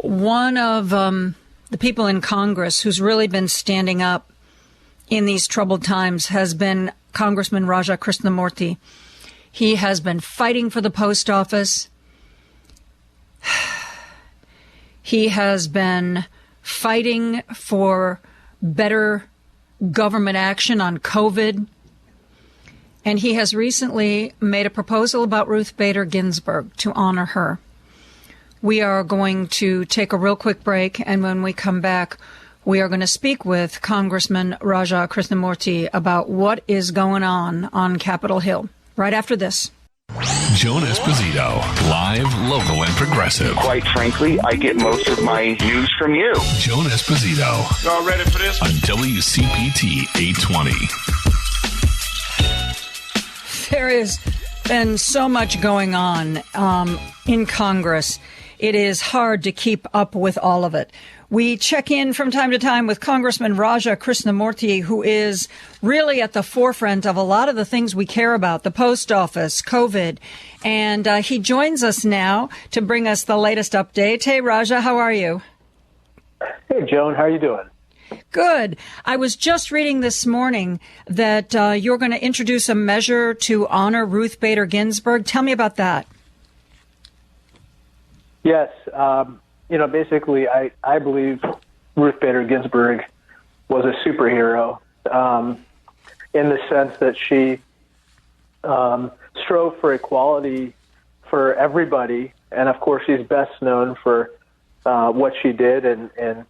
One of the people in Congress who's really been standing up in these troubled times has been Congressman Raja Krishnamoothi. He has been fighting for the post office. He has been fighting for better government action on COVID. And he has recently made a proposal about Ruth Bader Ginsburg to honor her. We are going to take a real quick break, and when we come back, we are going to speak with Congressman Raja Krishnamoothi about what is going on Capitol Hill. Right after this. Joan Esposito, live, local, and progressive. Quite frankly, I get most of my news from you. Joan Esposito. Y'all ready for this? On WCPT 820. There has been so much going on in Congress. It is hard to keep up with all of it. We check in from time to time with Congressman Raja Krishnamoothi, who is really at the forefront of a lot of the things we care about, the post office, COVID. And he joins us now to bring us the latest update. Hey, Raja, how are you? Hey, Joan, how are you doing? Good. I was just reading this morning that you're going to introduce a measure to honor Ruth Bader Ginsburg. Tell me about that. Yes. Basically, I believe Ruth Bader Ginsburg was a superhero in the sense that she strove for equality for everybody. And, of course, she's best known for what she did and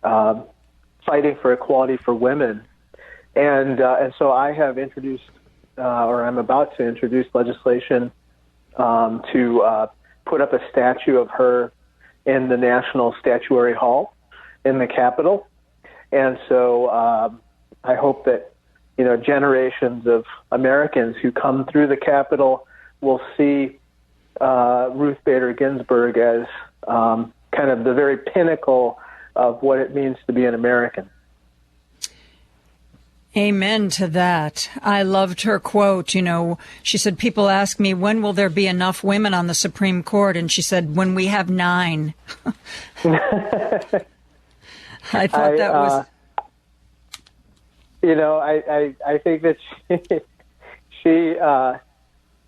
fighting for equality for women. And so I have introduced, or I'm about to introduce legislation to put up a statue of her in the National Statuary Hall in the Capitol. And so I hope that, generations of Americans who come through the Capitol will see Ruth Bader Ginsburg as kind of the very pinnacle of what it means to be an American. Amen to that. I loved her quote. She said, people ask me, when will there be enough women on the Supreme Court? And she said, when we have 9. I thought that was... I think that she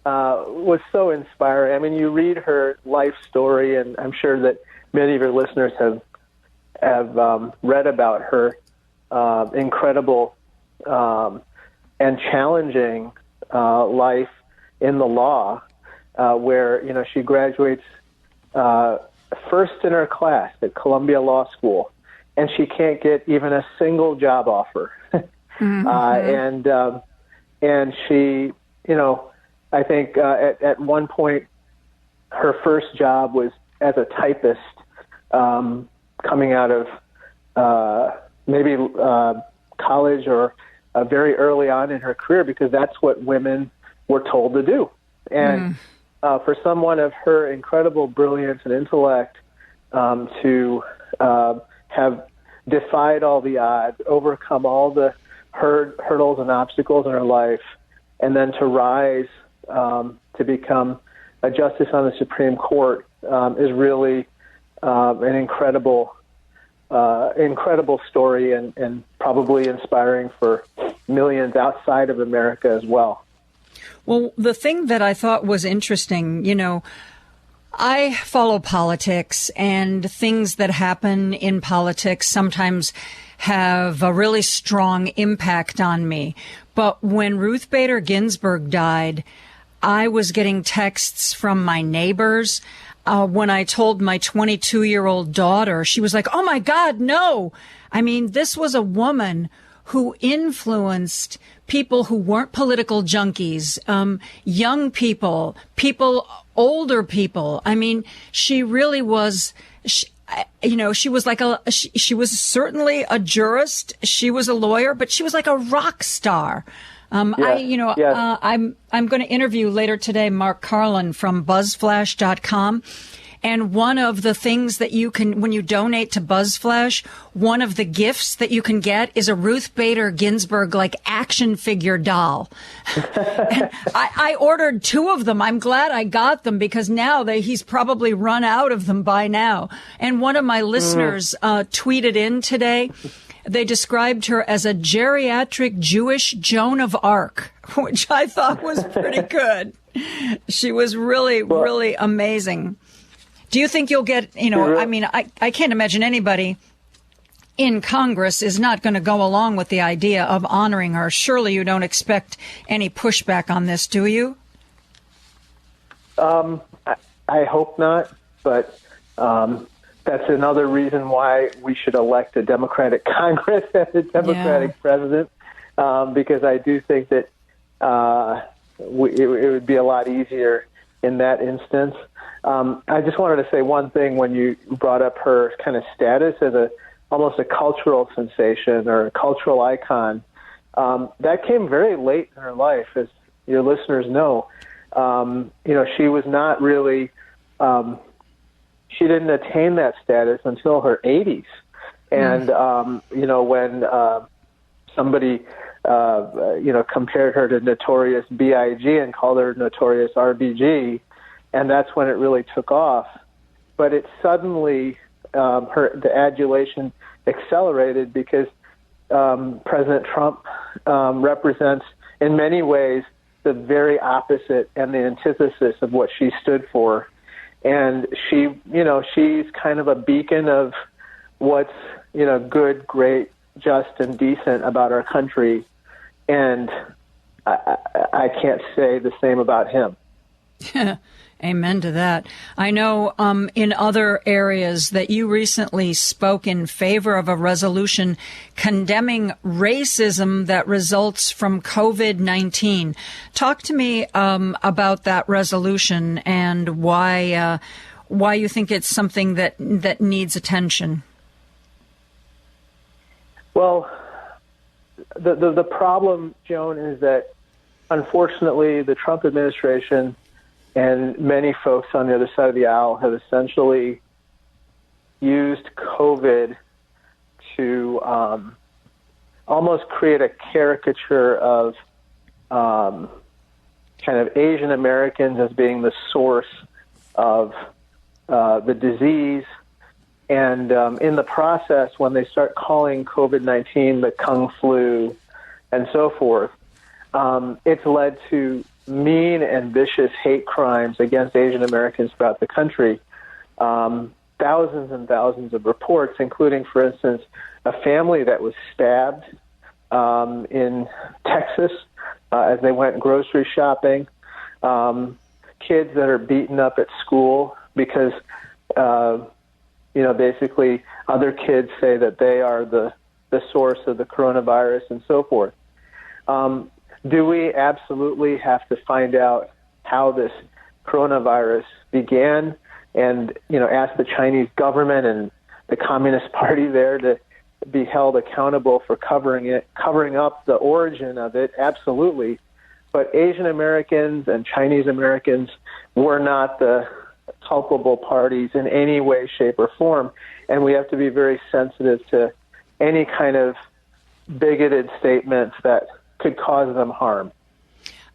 was so inspiring. I mean, you read her life story, and I'm sure that many of your listeners have read about her incredible and challenging life in the law, where she graduates first in her class at Columbia Law School, and she can't get even a single job offer. Mm-hmm. And she, I think at one point her first job was as a typist, coming out of maybe college or very early on in her career, because that's what women were told to do. And for someone of her incredible brilliance and intellect to have defied all the odds, overcome all the hurdles and obstacles in her life, and then to rise to become a justice on the Supreme Court is really an incredible story, and probably inspiring for millions outside of America as well. Well, the thing that I thought was interesting, I follow politics, and things that happen in politics sometimes have a really strong impact on me. But when Ruth Bader Ginsburg died, I was getting texts from my neighbors. When I told my 22-year-old daughter, she was like, oh, my God, no. I mean, this was a woman who influenced people who weren't political junkies, young people, older people. I mean, she really was, she was like she was certainly a jurist. She was a lawyer, but she was like a rock star. I'm going to interview later today Mark Carlin from BuzzFlash.com, And one of the things that you can, when you donate to BuzzFlash, one of the gifts that you can get is a Ruth Bader Ginsburg like action figure doll. And I ordered 2 of them. I'm glad I got them because now he's probably run out of them by now. And one of my listeners tweeted in today. They described her as a geriatric Jewish Joan of Arc, which I thought was pretty good. She was really amazing. Do you think you'll get, I mean, I can't imagine anybody in Congress is not going to go along with the idea of honoring her. Surely you don't expect any pushback on this, do you? I hope not, but that's another reason why we should elect a Democratic Congress and a Democratic president, because I do think that it would be a lot easier in that instance. I just wanted to say one thing when you brought up her kind of status as almost a cultural sensation or a cultural icon. That came very late in her life, as your listeners know. She was not really... she didn't attain that status until her 80s. And, when somebody, compared her to Notorious B.I.G. and called her Notorious R.B.G., and that's when it really took off. But it suddenly, the adulation accelerated because President Trump represents, in many ways, the very opposite and the antithesis of what she stood for. And she's kind of a beacon of what's, good, great, just, and decent about our country. And I can't say the same about him. Amen to that. I know in other areas that you recently spoke in favor of a resolution condemning racism that results from COVID-19. Talk to me about that resolution and why you think it's something that needs attention. Well, the problem, Joan, is that unfortunately the Trump administration and many folks on the other side of the aisle have essentially used COVID to almost create a caricature of kind of Asian Americans as being the source of the disease. And in the process, when they start calling COVID-19 the Kung flu and so forth, it's led to mean and vicious hate crimes against Asian Americans throughout the country. Thousands and thousands of reports, including, for instance, a family that was stabbed in Texas as they went grocery shopping, kids that are beaten up at school because, basically other kids say that they are the source of the coronavirus and so forth. Do we absolutely have to find out how this coronavirus began and, ask the Chinese government and the Communist Party there to be held accountable for covering up the origin of it? Absolutely. But Asian Americans and Chinese Americans were not the culpable parties in any way, shape, or form. And we have to be very sensitive to any kind of bigoted statements that could cause them harm.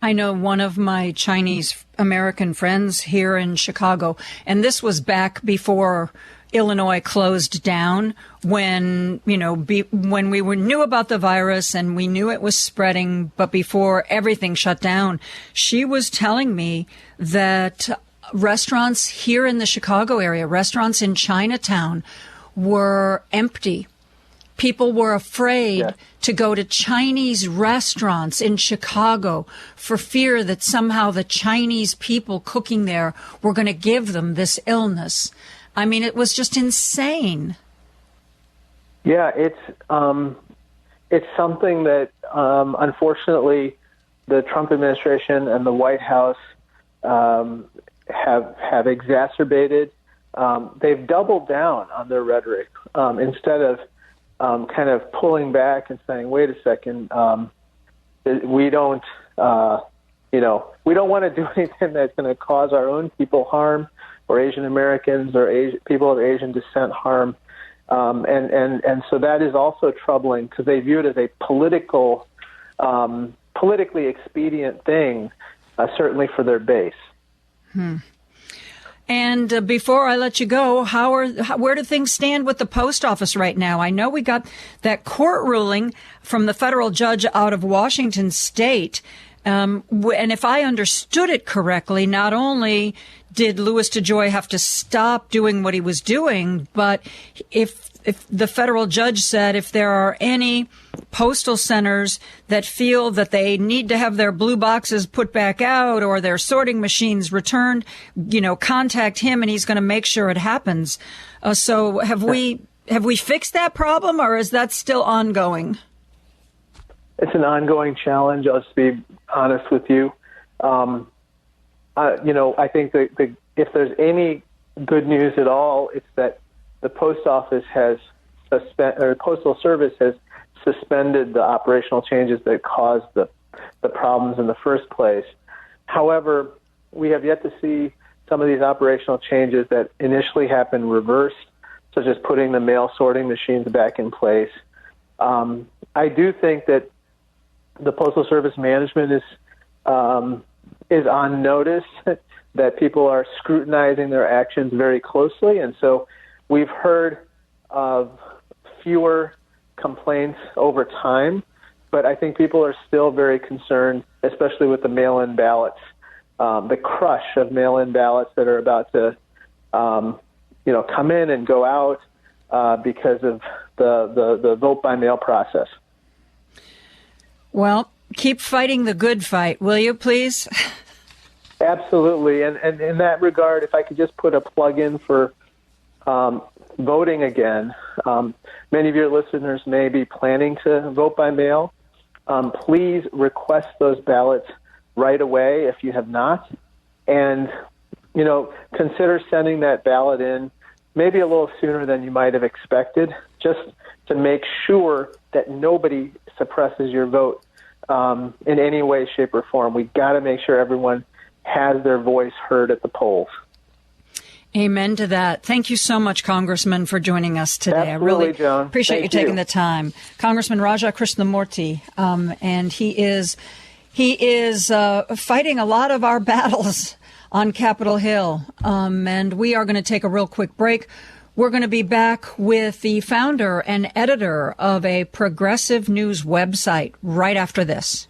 I know one of my Chinese American friends here in Chicago, and this was back before Illinois closed down, when when we knew about the virus and we knew it was spreading, but before everything shut down. She was telling me that restaurants here in the Chicago area, restaurants in Chinatown, were empty. People were afraid to go to Chinese restaurants in Chicago for fear that somehow the Chinese people cooking there were going to give them this illness. I mean, it was just insane. Yeah, it's something that unfortunately the Trump administration and the White House have exacerbated. They've doubled down on their rhetoric instead of kind of pulling back and saying, "Wait a second, we don't want to do anything that's going to cause our own people harm. or Asian Americans or people of Asian descent harm. And so that is also troubling because they view it as a politically expedient thing, certainly for their base. And before I let you go, where do things stand with the post office right now? I know we got that court ruling from the federal judge out of Washington State. And if I understood it correctly, not only did Louis DeJoy have to stop doing what he was doing, but if the federal judge said if there are any postal centers that feel that they need to have their blue boxes put back out or their sorting machines returned, contact him and he's going to make sure it happens. So have we fixed that problem, or is that still ongoing? It's an ongoing challenge. I'll just be honest with you. I think that if there's any good news at all, it's that the post office Postal Service has suspended the operational changes that caused the problems in the first place. However, we have yet to see some of these operational changes that initially happened reversed, such as putting the mail sorting machines back in place. I do think that the Postal Service management is on notice that people are scrutinizing their actions very closely, and so we've heard of fewer complaints over time, but I think people are still very concerned, especially with the mail-in ballots, the crush of mail-in ballots that are about to, come in and go out because of the vote-by-mail process. Well, keep fighting the good fight, will you, please? Absolutely. And in that regard, if I could just put a plug in for voting again. Many of your listeners may be planning to vote by mail. Please request those ballots right away if you have not. And, consider sending that ballot in maybe a little sooner than you might have expected, just to make sure that nobody suppresses your vote in any way, shape, or form. We've got to make sure everyone has their voice heard at the polls. Amen to that. Thank you so much, Congressman, for joining us today. Absolutely, I really Joan. appreciate Thank you taking you. the time. Congressman Raja Krishnamoothi, and he is fighting a lot of our battles on Capitol Hill. And we are going to take a real quick break. We're going to be back with the founder and editor of a progressive news website right after this.